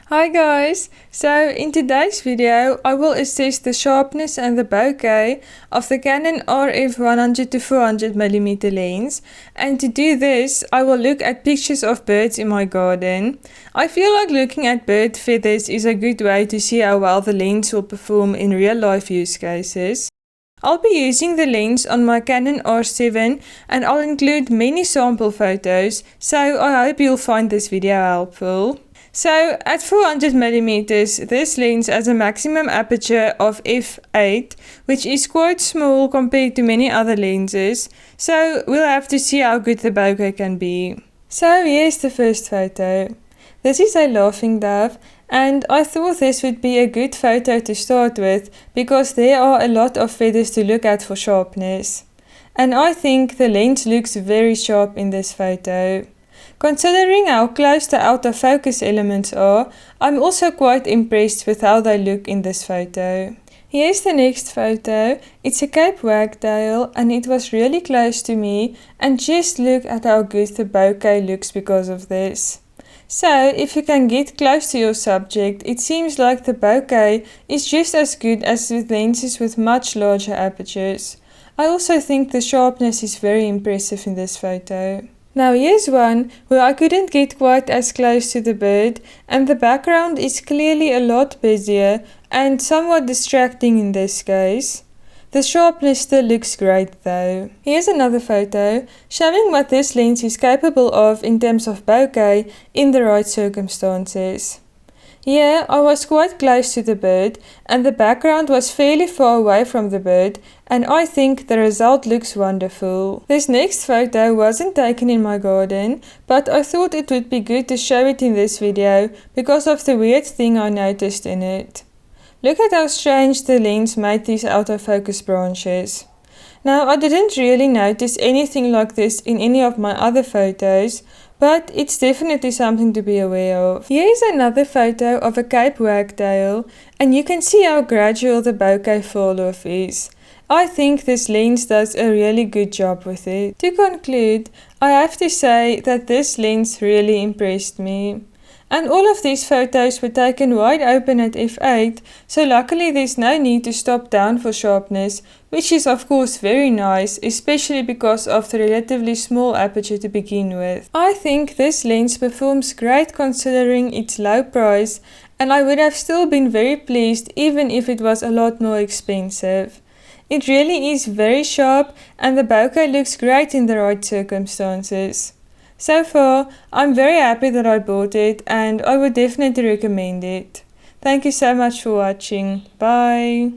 Hi guys! So in today's video I will assess the sharpness and the bokeh of the Canon RF 100 to 400mm lens, and to do this I will look at pictures of birds in my garden. I feel like looking at bird feathers is a good way to see how well the lens will perform in real life use cases. I'll be using the lens on my Canon R7 and I'll include many sample photos, so I hope you'll find this video helpful. So at 400mm, this lens has a maximum aperture of f8, which is quite small compared to many other lenses, so we'll have to see how good the bokeh can be. So here's the first photo. This is a laughing dove, and I thought this would be a good photo to start with because there are a lot of feathers to look at for sharpness. And I think the lens looks very sharp in this photo. Considering how close the out of focus elements are, I'm also quite impressed with how they look in this photo. Here's the next photo. It's a Cape wagtail and it was really close to me, and just look at how good the bokeh looks because of this. So if you can get close to your subject, it seems like the bokeh is just as good as with lenses with much larger apertures. I also think the sharpness is very impressive in this photo. Now here's one where I couldn't get quite as close to the bird, and the background is clearly a lot busier and somewhat distracting in this case. The sharpness still looks great though. Here's another photo showing what this lens is capable of in terms of bokeh in the right circumstances. Here I was quite close to the bird and the background was fairly far away from the bird, and I think the result looks wonderful. This next photo wasn't taken in my garden, but I thought it would be good to show it in this video because of the weird thing I noticed in it. Look at how strange the lens made these out of focus branches. Now I didn't really notice anything like this in any of my other photos, but it's definitely something to be aware of. Here is another photo of a Cape wagtail, and you can see how gradual the bokeh fall off is. I think this lens does a really good job with it. To conclude, I have to say that this lens really impressed me. And all of these photos were taken wide open at f8, so luckily there's no need to stop down for sharpness, which is of course very nice, especially because of the relatively small aperture to begin with. I think this lens performs great considering its low price, and I would have still been very pleased even if it was a lot more expensive. It really is very sharp, and the bokeh looks great in the right circumstances. So far, I'm very happy that I bought it, and I would definitely recommend it. Thank you so much for watching. Bye!